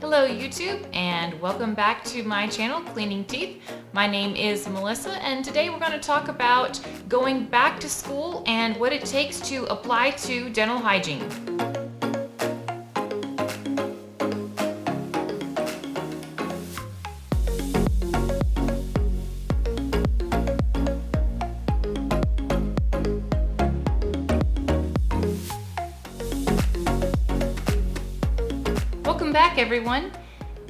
Hello YouTube, and welcome back to my channel, Cleaning Teeth. My name is Melissa, and today we're going to talk about going back to school and what it takes to apply to dental hygiene. Welcome back, everyone.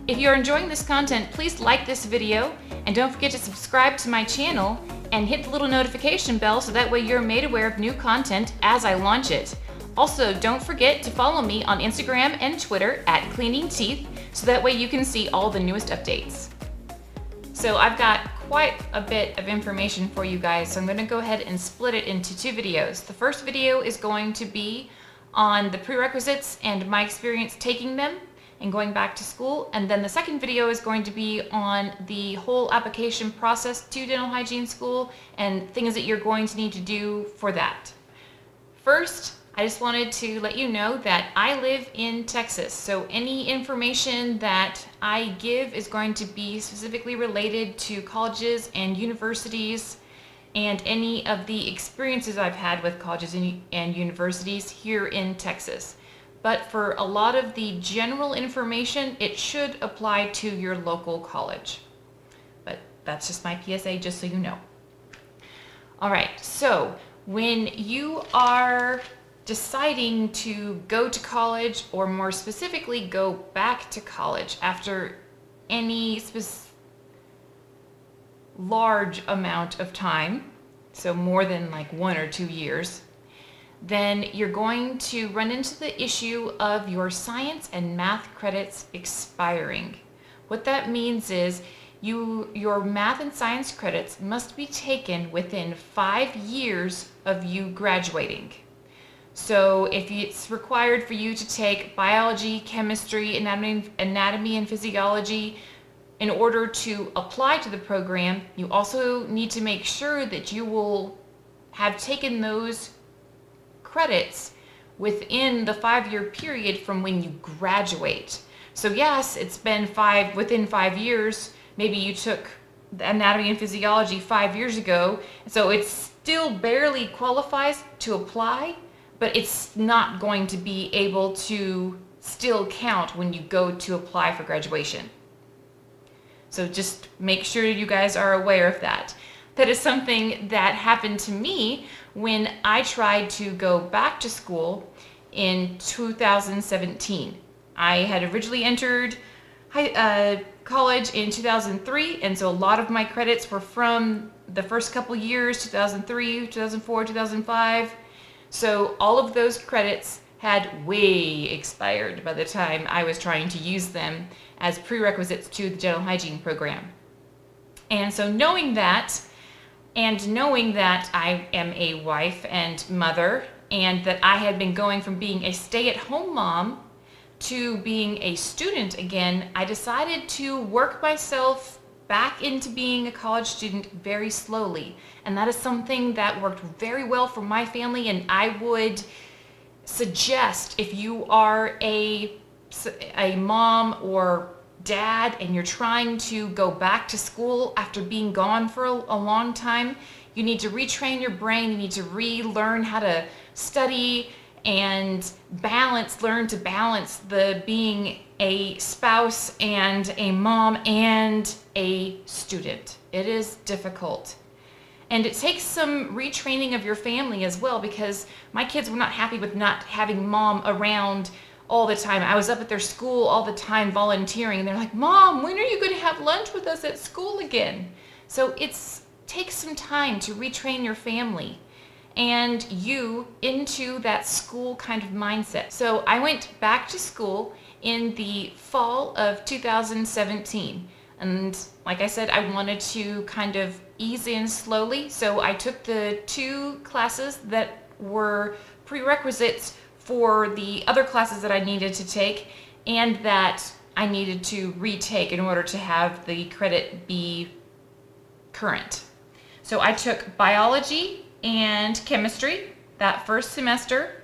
If you're enjoying this content, please like this video and don't forget to subscribe to my channel and hit the little notification bell so that way you're made aware of new content as I launch it. Also, don't forget to follow me on Instagram and Twitter at Cleaning Teeth so that way you can see all the newest updates. So I've got quite a bit of information for you guys, so I'm going to go ahead and split it into two videos. The first video is going to be on the prerequisites and my experience taking them and going back to school, and then the second video is going to be on the whole application process to dental hygiene school and things that you're going to need to do for that. First, I just wanted to let you know that I live in Texas, so any information that I give is going to be specifically related to colleges and universities and any of the experiences I've had with colleges and universities here in Texas. But for a lot of the general information, it should apply to your local college. But that's just my PSA, just so you know. All right, so when you are deciding to go to college, or more specifically, go back to college after any large amount of time, so more than like 1 or 2 years, then you're going to run into the issue of your science and math credits expiring. What that means is your math and science credits must be taken within 5 years of you graduating. So if it's required for you to take biology, chemistry, anatomy and physiology in order to apply to the program, you also need to make sure that you will have taken those credits within the 5-year period from when you graduate. So yes, it's been within 5 years. Maybe you took the anatomy and physiology 5 years ago, so it still barely qualifies to apply, but it's not going to be able to still count when you go to apply for graduation. So just make sure you guys are aware of that. That is something that happened to me when I tried to go back to school in 2017. I had originally entered college in 2003, and so a lot of my credits were from the first couple years, 2003, 2004, 2005. So all of those credits had way expired by the time I was trying to use them as prerequisites to the dental hygiene program. And so knowing that, and knowing that I am a wife and mother, and that I had been going from being a stay-at-home mom to being a student again, I decided to work myself back into being a college student very slowly. And that is something that worked very well for my family, and I would suggest, if you are a mom or dad and you're trying to go back to school after being gone for a long time, you need to retrain your brain, you need to relearn how to study and learn to balance the being a spouse and a mom and a student. It is difficult. And it takes some retraining of your family as well, because my kids were not happy with not having mom around all the time. I was up at their school all the time volunteering, and they're like, "Mom, when are you going to have lunch with us at school again?" So it takes some time to retrain your family and you into that school kind of mindset. So I went back to school in the fall of 2017. And like I said, I wanted to kind of ease in slowly. So I took the 2 classes that were prerequisites for the other classes that I needed to take and that I needed to retake in order to have the credit be current. So I took biology and chemistry that first semester,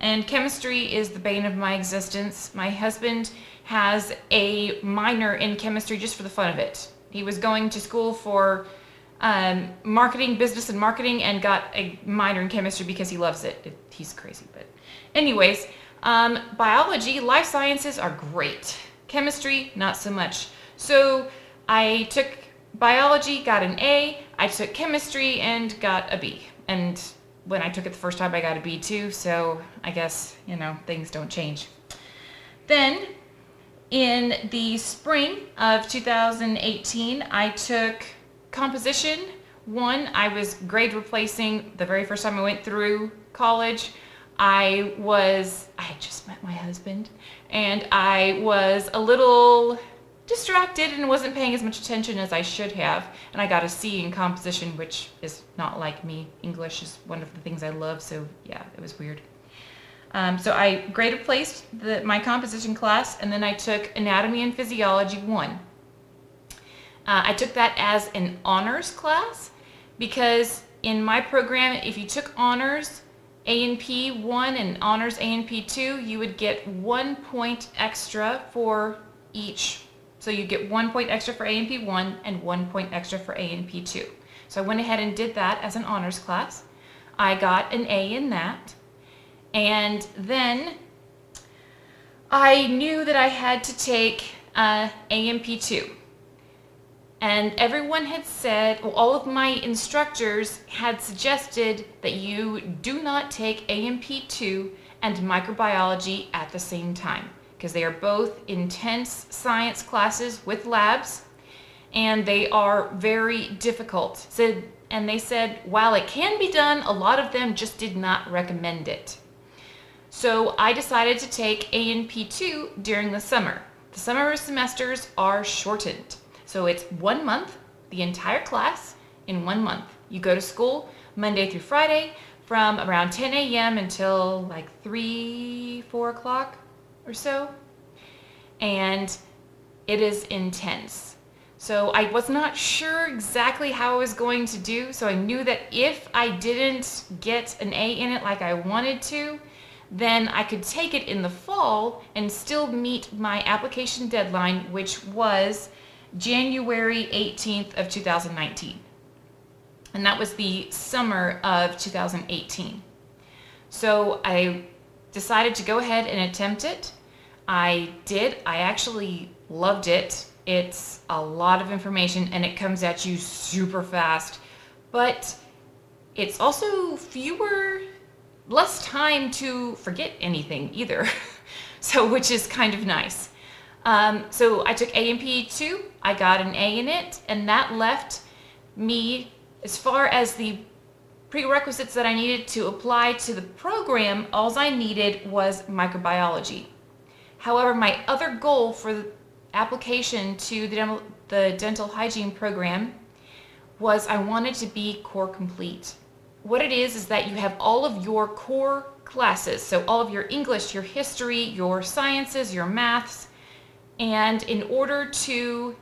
and chemistry is the bane of my existence. My husband has a minor in chemistry just for the fun of it. He was going to school for marketing, business and marketing, and got a minor in chemistry because he loves it. He's crazy, but anyways, biology, life sciences are great. Chemistry, not so much. So I took biology, got an A. I took chemistry and got a B. And when I took it the first time, I got a B too. So I guess, things don't change. Then in the spring of 2018, I took composition 1. I was grade replacing the very first time I went through college. I had just met my husband, and I was a little distracted and wasn't paying as much attention as I should have, and I got a C in composition, which is not like me. English is one of the things I love, so yeah, it was weird. So I grade replaced my composition class, and then I took anatomy and physiology 1. I took that as an honors class because in my program, if you took honors A&P 1 and honors A&P 2, you would get 1 point extra for each. So you get 1 point extra for A&P 1 and 1 point extra for A&P 2. So I went ahead and did that as an honors class. I got an A in that. And then I knew that I had to take A&P 2. And everyone had said, all of my instructors had suggested that you do not take A&P 2 and microbiology at the same time, because they are both intense science classes with labs, and they are very difficult. And they said, while it can be done, a lot of them just did not recommend it. So I decided to take A&P 2 during the summer. The summer semesters are shortened. So it's 1 month, the entire class in 1 month. You go to school Monday through Friday from around 10 a.m. until like 3, 4 o'clock or so. And it is intense. So I was not sure exactly how I was going to do. So I knew that if I didn't get an A in it like I wanted to, then I could take it in the fall and still meet my application deadline, which was January 18th of 2019. And that was the summer of 2018. So I decided to go ahead and attempt it. I did. I actually loved it. It's a lot of information and it comes at you super fast, but it's also less time to forget anything either. So, which is kind of nice. So I took A&P 2, I got an A in it, and that left me, as far as the prerequisites that I needed to apply to the program, all I needed was microbiology. However, my other goal for the application to the dental hygiene program was I wanted to be core complete. What it is that you have all of your core classes, so all of your English, your history, your sciences, your maths, and in order to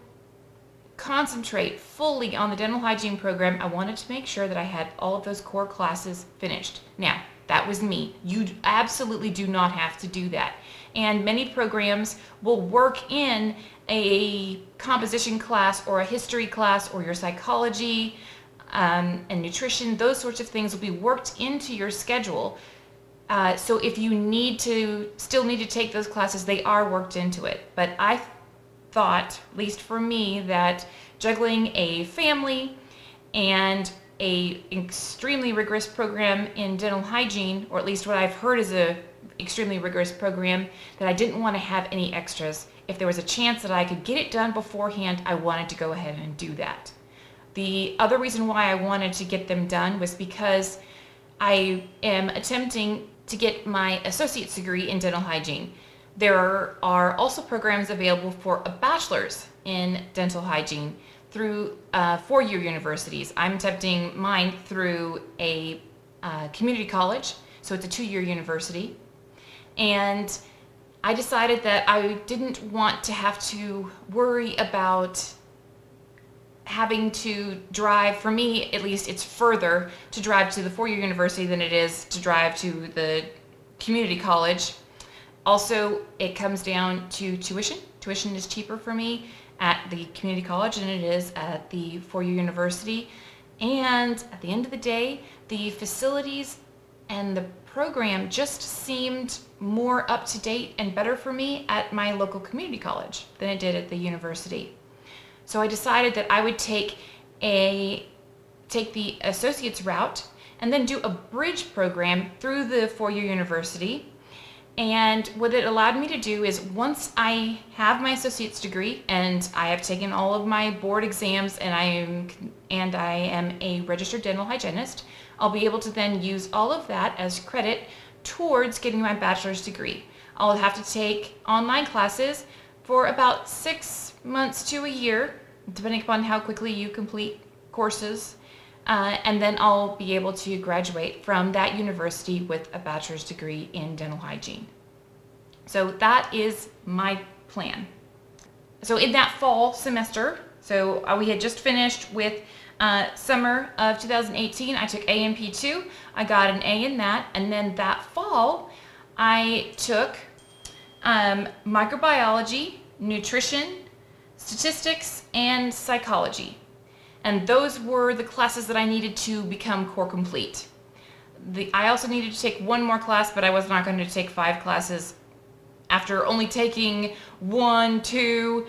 concentrate fully on the dental hygiene program, I wanted to make sure that I had all of those core classes finished. Now, that was me. You absolutely do not have to do that. And many programs will work in a composition class or a history class or your psychology and nutrition. Those sorts of things will be worked into your schedule. So if you still need to take those classes, they are worked into it. But I thought, at least for me, that juggling a family and a extremely rigorous program in dental hygiene, or at least what I've heard is a extremely rigorous program, that I didn't want to have any extras. If there was a chance that I could get it done beforehand, I wanted to go ahead and do that. The other reason why I wanted to get them done was because I am attempting to get my associate's degree in dental hygiene. There are also programs available for a bachelor's in dental hygiene through 4-year universities. I'm attempting mine through a community college, so it's a 2-year university. And I decided that I didn't want to have to worry about having to drive. For me, at least, it's further to drive to the 4-year university than it is to drive to the community college. Also, it comes down to tuition. Tuition is cheaper for me at the community college than it is at the four-year university. And at the end of the day, the facilities and the program just seemed more up to date and better for me at my local community college than it did at the university. So I decided that I would take the associate's route and then do a bridge program through the four-year university. And what it allowed me to do is, once I have my associate's degree and I have taken all of my board exams and I am a registered dental hygienist, I'll be able to then use all of that as credit towards getting my bachelor's degree. I'll have to take online classes for about 6 months to a year, depending upon how quickly you complete courses. And then I'll be able to graduate from that university with a bachelor's degree in dental hygiene. So that is my plan. So in that fall semester, we had just finished with summer of 2018, I took AMP2. I got an A in that. And then that fall, I took microbiology, nutrition, statistics, and psychology. And those were the classes that I needed to become core complete. I also needed to take one more class, but I was not going to take 5 classes. After only taking 1-2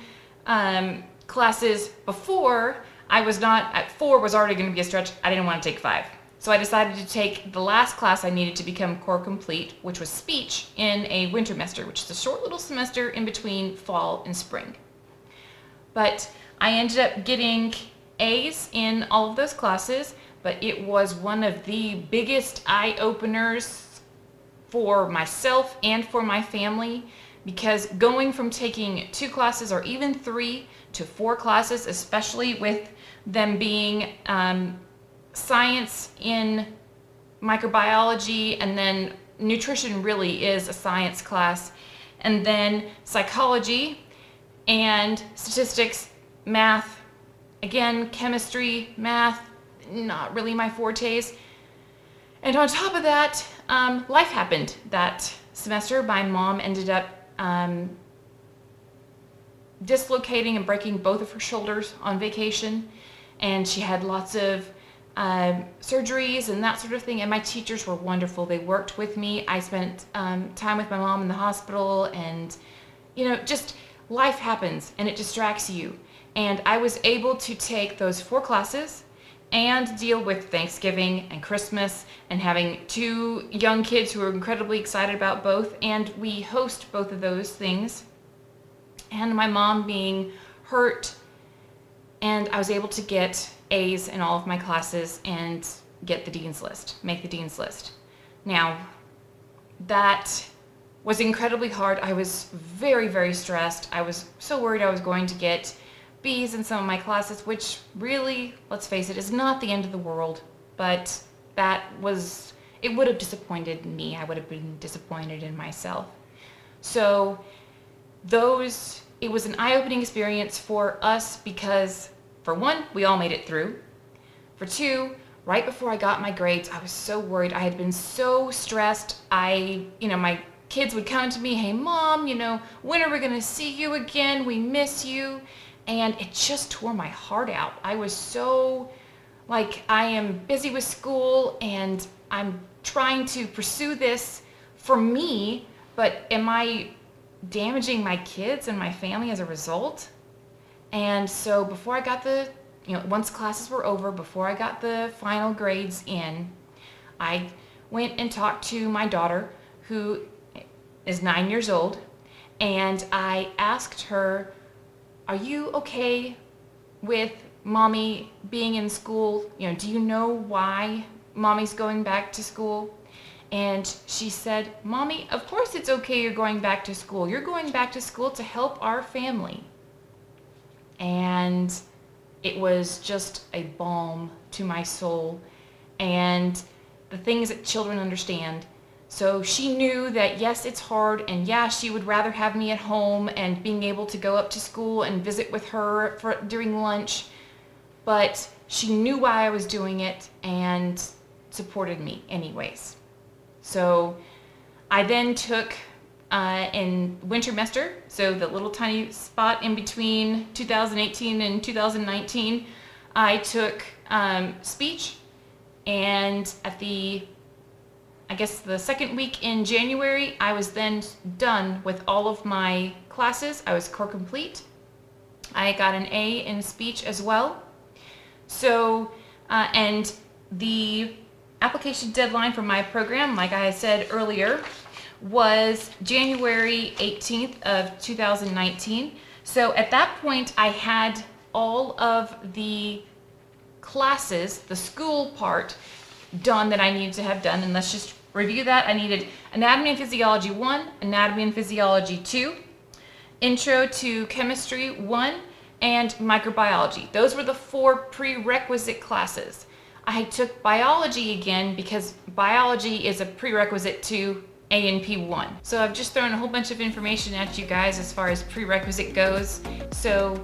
classes before, I was not at 4 was already going to be a stretch. I didn't want to take 5. So I decided to take the last class I needed to become core complete, which was speech, in a winter semester, which is a short little semester in between fall and spring. But I ended up getting A's in all of those classes, but it was one of the biggest eye-openers for myself and for my family, because going from taking 2 classes or even 3 to 4 classes, especially with them being science in microbiology, and then nutrition really is a science class, and then psychology and statistics, math, again, chemistry, math, not really my fortes. And on top of that, life happened that semester. My mom ended up dislocating and breaking both of her shoulders on vacation, and she had lots of surgeries and that sort of thing. And my teachers were wonderful. They worked with me. I spent time with my mom in the hospital, and just life happens and it distracts you. And I was able to take those 4 classes and deal with Thanksgiving and Christmas and having 2 young kids who are incredibly excited about both. And we host both of those things. And my mom being hurt. And I was able to get A's in all of my classes and get the dean's list, make the dean's list. Now, that was incredibly hard. I was very, very stressed. I was so worried I was going to get B's in some of my classes, which really, let's face it, is not the end of the world. But it would have disappointed me. I would have been disappointed in myself. So it was an eye-opening experience for us because, for one, we all made it through. For 2, right before I got my grades, I was so worried. I had been so stressed. My kids would come to me, "Hey, Mom, when are we going to see you again? We miss you." And it just tore my heart out. I was so, I am busy with school and I'm trying to pursue this for me, but am I damaging my kids and my family as a result? And so before I got once classes were over, before I got the final grades in, I went and talked to my daughter, who is 9 years old, and I asked her, "Are you okay with Mommy being in school? Do you know why Mommy's going back to school?" And she said, "Mommy, of course it's okay you're going back to school. You're going back to school to help our family." And it was just a balm to my soul, and the things that children understand. So she knew that, yes, it's hard, and yeah, she would rather have me at home and being able to go up to school and visit with her during lunch, but she knew why I was doing it and supported me anyways. So I then took in winter semester, so the little tiny spot in between 2018 and 2019, I took speech, and at the second week in January, I was then done with all of my classes. I was core complete. I got an A in speech as well. So, and the application deadline for my program, like I said earlier, was January 18th of 2019. So at that point, I had all of the classes, the school part, done that I needed to have done. And let's just review that. I needed Anatomy and Physiology 1, Anatomy and Physiology 2, Intro to Chemistry 1, and Microbiology. Those were the 4 prerequisite classes. I took Biology again because Biology is a prerequisite to A&P 1. So I've just thrown a whole bunch of information at you guys as far as prerequisite goes. So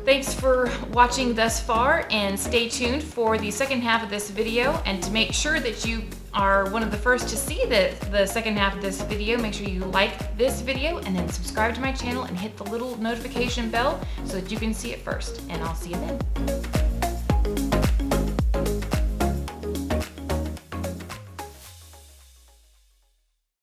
thanks for watching thus far, and stay tuned for the second half of this video. And to make sure that you are one of the first to see the second half of this video, make sure you like this video and then subscribe to my channel and hit the little notification bell so that you can see it first. And I'll see you then.